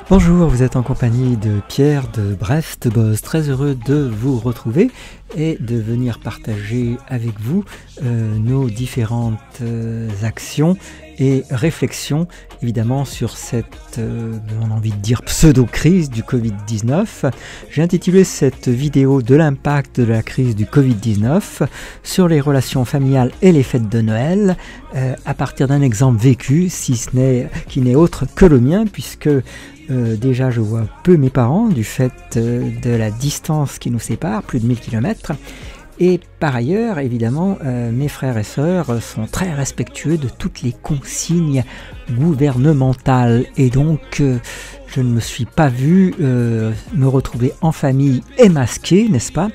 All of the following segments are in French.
Bonjour, vous êtes en compagnie de Pierre de Brest Boss, très heureux de vous retrouver et de venir partager avec vous nos différentes actions et réflexions évidemment sur cette, on a envie de dire pseudo-crise du Covid-19. J'ai intitulé cette vidéo de l'impact de la crise du Covid-19 sur les relations familiales et les fêtes de Noël à partir d'un exemple vécu, si ce n'est qui n'est autre que le mien, puisque déjà je vois peu mes parents du fait de la distance qui nous sépare, plus de 1000 km. Et par ailleurs, évidemment, mes frères et sœurs sont très respectueux de toutes les consignes gouvernementales. Et donc, je ne me suis pas vu me retrouver en famille et masqué, n'est-ce pas,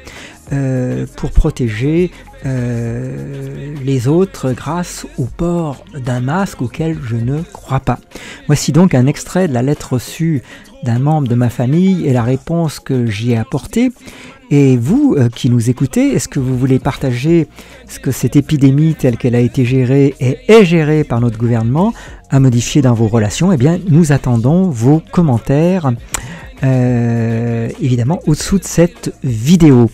pour protéger les autres grâce au port d'un masque auquel je ne crois pas. Voici donc un extrait de la lettre reçue d'un membre de ma famille et la réponse que j'y ai apportée. Et vous qui nous écoutez, est-ce que vous voulez partager ce que cette épidémie telle qu'elle a été gérée et est gérée par notre gouvernement a modifié dans vos relations? Eh bien, nous attendons vos commentaires, évidemment, au-dessous de cette vidéo.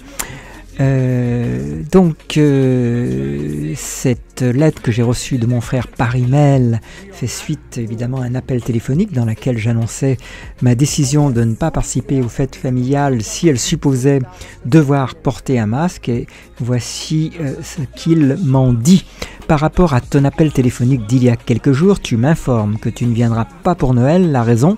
Cette lettre que j'ai reçue de mon frère par email fait suite évidemment à un appel téléphonique dans lequel j'annonçais ma décision de ne pas participer aux fêtes familiales si elle supposait devoir porter un masque, et voici ce qu'il m'en dit. Par rapport à ton appel téléphonique d'il y a quelques jours, tu m'informes que tu ne viendras pas pour Noël. La raison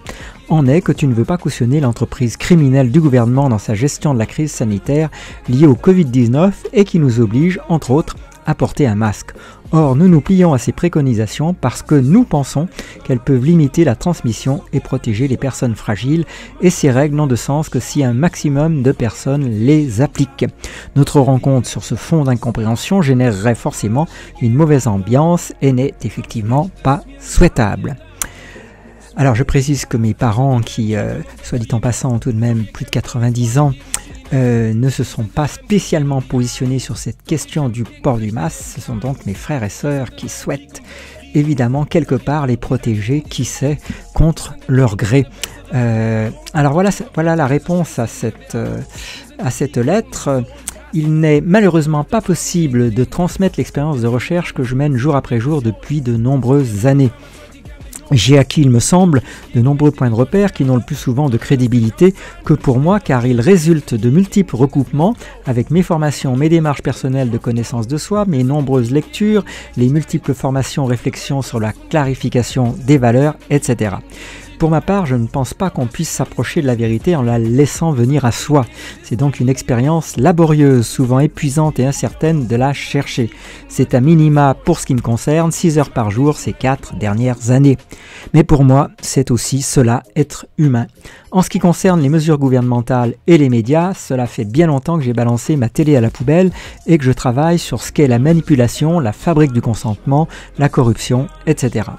en est que tu ne veux pas cautionner l'entreprise criminelle du gouvernement dans sa gestion de la crise sanitaire liée au Covid-19 et qui nous oblige, entre autres, à porter un masque. Or, nous nous plions à ces préconisations parce que nous pensons qu'elles peuvent limiter la transmission et protéger les personnes fragiles, et ces règles n'ont de sens que si un maximum de personnes les appliquent. Notre rencontre sur ce fond d'incompréhension générerait forcément une mauvaise ambiance et n'est effectivement pas souhaitable. Alors je précise que mes parents, qui, soit dit en passant, ont tout de même plus de 90 ans, ne se sont pas spécialement positionnés sur cette question du port du masque. Ce sont donc mes frères et sœurs qui souhaitent évidemment quelque part les protéger, qui sait, contre leur gré. Alors voilà la réponse à cette lettre. Il n'est malheureusement pas possible de transmettre l'expérience de recherche que je mène jour après jour depuis de nombreuses années. J'ai acquis, il me semble, de nombreux points de repère qui n'ont le plus souvent de crédibilité que pour moi, car ils résultent de multiples recoupements avec mes formations, mes démarches personnelles de connaissance de soi, mes nombreuses lectures, les multiples formations, réflexions sur la clarification des valeurs, etc. Pour ma part, je ne pense pas qu'on puisse s'approcher de la vérité en la laissant venir à soi. C'est donc une expérience laborieuse, souvent épuisante et incertaine de la chercher. C'est à minima, pour ce qui me concerne, 6 heures par jour ces 4 dernières années. Mais pour moi, c'est aussi cela, être humain. En ce qui concerne les mesures gouvernementales et les médias, cela fait bien longtemps que j'ai balancé ma télé à la poubelle et que je travaille sur ce qu'est la manipulation, la fabrique du consentement, la corruption, etc.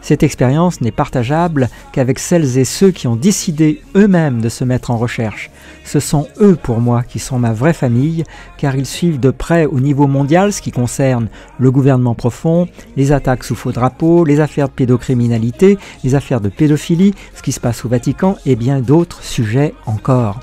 Cette expérience n'est partageable qu'avec celles et ceux qui ont décidé eux-mêmes de se mettre en recherche. Ce sont eux pour moi qui sont ma vraie famille, car ils suivent de près au niveau mondial ce qui concerne le gouvernement profond, les attaques sous faux drapeau, les affaires de pédocriminalité, les affaires de pédophilie, ce qui se passe au Vatican et bien d'autres sujets encore.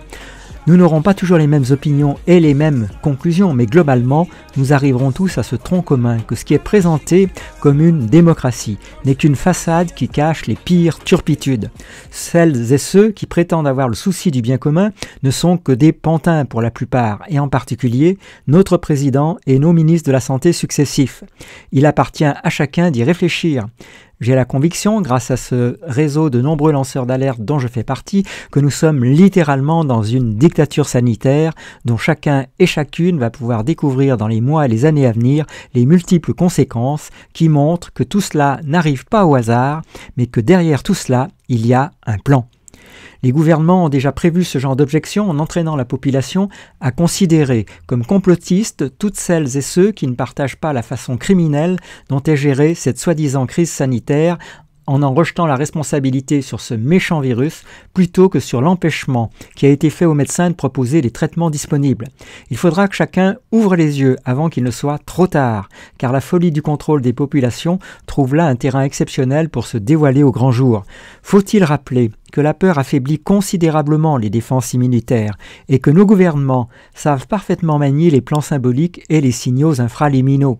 Nous n'aurons pas toujours les mêmes opinions et les mêmes conclusions, mais globalement, nous arriverons tous à ce tronc commun que ce qui est présenté comme une démocratie n'est qu'une façade qui cache les pires turpitudes. Celles et ceux qui prétendent avoir le souci du bien commun ne sont que des pantins pour la plupart, et en particulier notre président et nos ministres de la Santé successifs. Il appartient à chacun d'y réfléchir. J'ai la conviction, grâce à ce réseau de nombreux lanceurs d'alerte dont je fais partie, que nous sommes littéralement dans une dictature sanitaire dont chacun et chacune va pouvoir découvrir dans les mois et les années à venir les multiples conséquences qui montrent que tout cela n'arrive pas au hasard, mais que derrière tout cela, il y a un plan. Les gouvernements ont déjà prévu ce genre d'objection en entraînant la population à considérer comme complotistes toutes celles et ceux qui ne partagent pas la façon criminelle dont est gérée cette soi-disant crise sanitaire en rejetant la responsabilité sur ce méchant virus plutôt que sur l'empêchement qui a été fait aux médecins de proposer les traitements disponibles. Il faudra que chacun ouvre les yeux avant qu'il ne soit trop tard, car la folie du contrôle des populations trouve là un terrain exceptionnel pour se dévoiler au grand jour. Faut-il rappeler que la peur affaiblit considérablement les défenses immunitaires et que nos gouvernements savent parfaitement manier les plans symboliques et les signaux infraliminaux.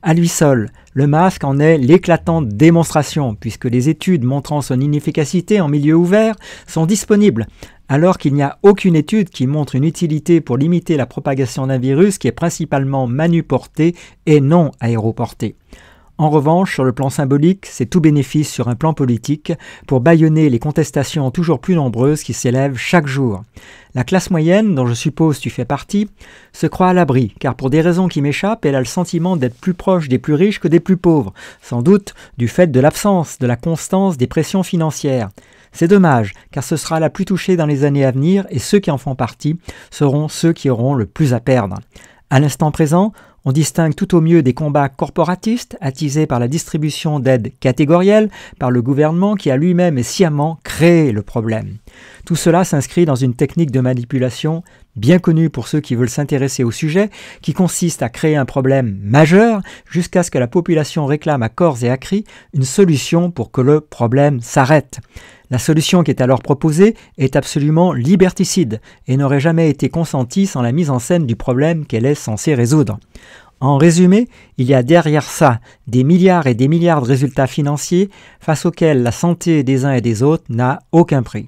À lui seul, le masque en est l'éclatante démonstration, puisque les études montrant son inefficacité en milieu ouvert sont disponibles, alors qu'il n'y a aucune étude qui montre une utilité pour limiter la propagation d'un virus qui est principalement manuporté et non aéroporté. En revanche, sur le plan symbolique, c'est tout bénéfice sur un plan politique pour bâillonner les contestations toujours plus nombreuses qui s'élèvent chaque jour. La classe moyenne, dont je suppose tu fais partie, se croit à l'abri, car pour des raisons qui m'échappent, elle a le sentiment d'être plus proche des plus riches que des plus pauvres, sans doute du fait de l'absence, de la constance des pressions financières. C'est dommage, car ce sera la plus touchée dans les années à venir, et ceux qui en font partie seront ceux qui auront le plus à perdre. À l'instant présent, on distingue tout au mieux des combats corporatistes attisés par la distribution d'aides catégorielles par le gouvernement qui a lui-même et sciemment créé le problème. Tout cela s'inscrit dans une technique de manipulation bien connue pour ceux qui veulent s'intéresser au sujet, qui consiste à créer un problème majeur jusqu'à ce que la population réclame à corps et à cri une solution pour que le problème s'arrête. La solution qui est alors proposée est absolument liberticide et n'aurait jamais été consentie sans la mise en scène du problème qu'elle est censée résoudre. En résumé, il y a derrière ça des milliards et des milliards de résultats financiers face auxquels la santé des uns et des autres n'a aucun prix.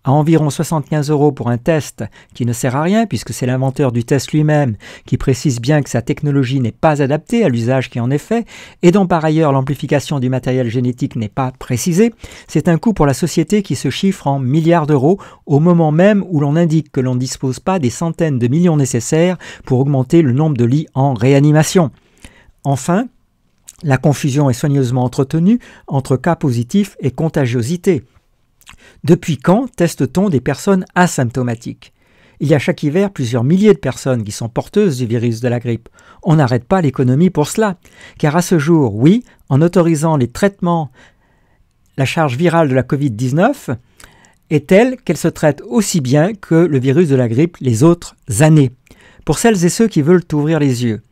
À environ 75 € pour un test qui ne sert à rien puisque c'est l'inventeur du test lui-même qui précise bien que sa technologie n'est pas adaptée à l'usage qui en est fait et dont par ailleurs l'amplification du matériel génétique n'est pas précisée, c'est un coût pour la société qui se chiffre en milliards d'euros au moment même où l'on indique que l'on ne dispose pas des centaines de millions nécessaires pour augmenter le nombre de lits en réanimation. Enfin, la confusion est soigneusement entretenue entre cas positifs et contagiosité. Depuis quand teste-t-on des personnes asymptomatiques? Il y a chaque hiver plusieurs milliers de personnes qui sont porteuses du virus de la grippe. On n'arrête pas l'économie pour cela. Car à ce jour, oui, en autorisant les traitements, la charge virale de la Covid-19 est telle qu'elle se traite aussi bien que le virus de la grippe les autres années. Pour celles et ceux qui veulent ouvrir les yeux,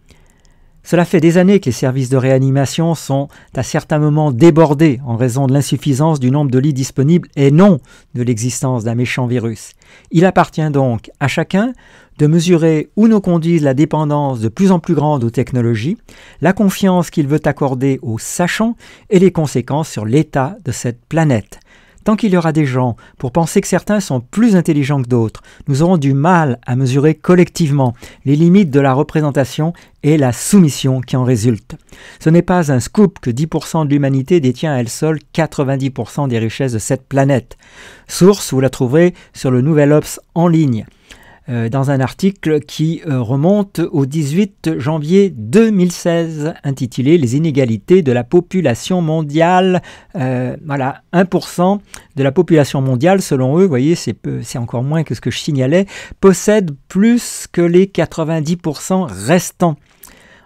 cela fait des années que les services de réanimation sont à certains moments débordés en raison de l'insuffisance du nombre de lits disponibles et non de l'existence d'un méchant virus. Il appartient donc à chacun de mesurer où nous conduise la dépendance de plus en plus grande aux technologies, la confiance qu'il veut accorder aux sachants et les conséquences sur l'état de cette planète. Tant qu'il y aura des gens pour penser que certains sont plus intelligents que d'autres, nous aurons du mal à mesurer collectivement les limites de la représentation et la soumission qui en résulte. Ce n'est pas un scoop que 10% de l'humanité détient à elle seule 90% des richesses de cette planète. Source, vous la trouverez sur le Nouvel Obs en ligne. Dans un article qui remonte au 18 janvier 2016, intitulé « Les inégalités de la population mondiale ». Voilà, 1% de la population mondiale, selon eux, vous voyez, c'est encore moins que ce que je signalais, possède plus que les 90% restants.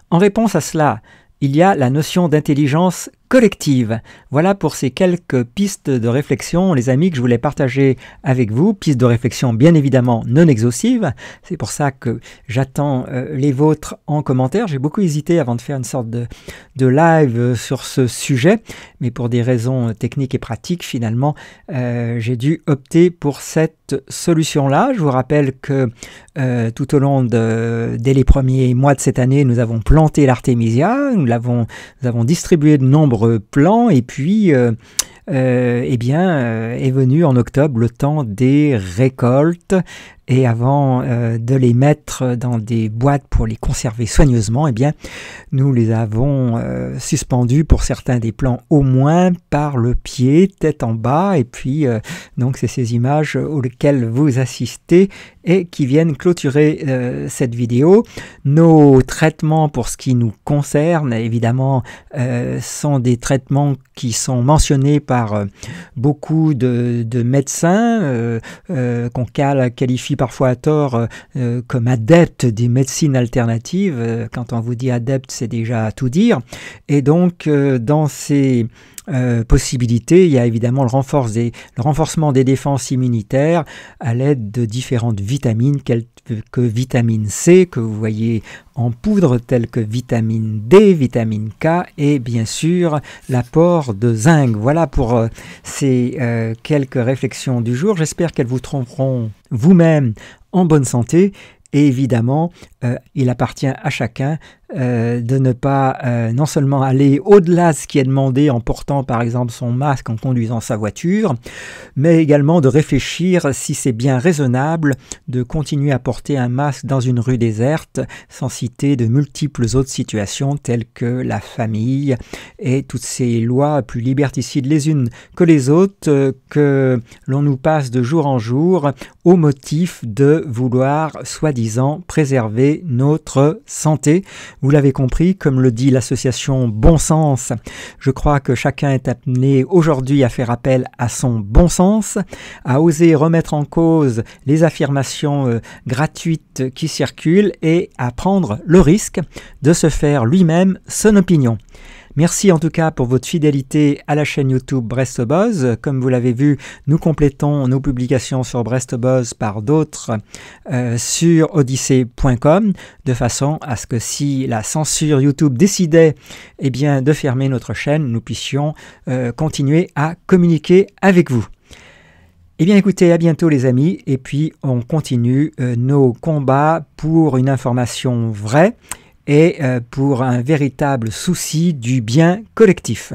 En réponse à cela, il y a la notion d'intelligence collective. Voilà pour ces quelques pistes de réflexion, les amis, que je voulais partager avec vous. Pistes de réflexion bien évidemment non exhaustives. C'est pour ça que j'attends les vôtres en commentaire. J'ai beaucoup hésité avant de faire une sorte de live sur ce sujet, mais pour des raisons techniques et pratiques, finalement, j'ai dû opter pour cette solution-là. Je vous rappelle que tout au long dès les premiers mois de cette année, nous avons planté l'Artémisia, nous avons distribué de nombreux plans et puis est venu en octobre le temps des récoltes et avant de les mettre dans des boîtes pour les conserver soigneusement, nous les avons suspendus pour certains des plans au moins par le pied, tête en bas, et puis donc c'est ces images auxquelles vous assistez et qui viennent clôturer cette vidéo. Nos traitements pour ce qui nous concerne, évidemment, sont des traitements qui sont mentionnés par beaucoup de médecins qu'on qualifie parfois à tort comme adeptes des médecines alternatives. Quand on vous dit adepte, c'est déjà tout dire. Et donc, dans ces possibilités. Il y a évidemment le renforcement des défenses immunitaires à l'aide de différentes vitamines, que vitamine C, que vous voyez en poudre, telles que vitamine D, vitamine K et bien sûr l'apport de zinc. Voilà pour ces quelques réflexions du jour. J'espère qu'elles vous tromperont vous-même en bonne santé. Et évidemment, il appartient à chacun de ne pas non seulement aller au-delà de ce qui est demandé en portant par exemple son masque en conduisant sa voiture, mais également de réfléchir si c'est bien raisonnable de continuer à porter un masque dans une rue déserte, sans citer de multiples autres situations telles que la famille et toutes ces lois plus liberticides les unes que les autres que l'on nous passe de jour en jour au motif de vouloir soi-disant préserver notre santé. Vous l'avez compris, comme le dit l'association Bon Sens, je crois que chacun est amené aujourd'hui à faire appel à son bon sens, à oser remettre en cause les affirmations gratuites qui circulent et à prendre le risque de se faire lui-même son opinion. Merci en tout cas pour votre fidélité à la chaîne YouTube BrestBuzz. Comme vous l'avez vu, nous complétons nos publications sur BrestBuzz par d'autres sur odyssée.com, de façon à ce que si la censure YouTube décidait de fermer notre chaîne, nous puissions continuer à communiquer avec vous. Eh bien écoutez, à bientôt les amis, et puis on continue nos combats pour une information vraie et pour un véritable souci du bien collectif.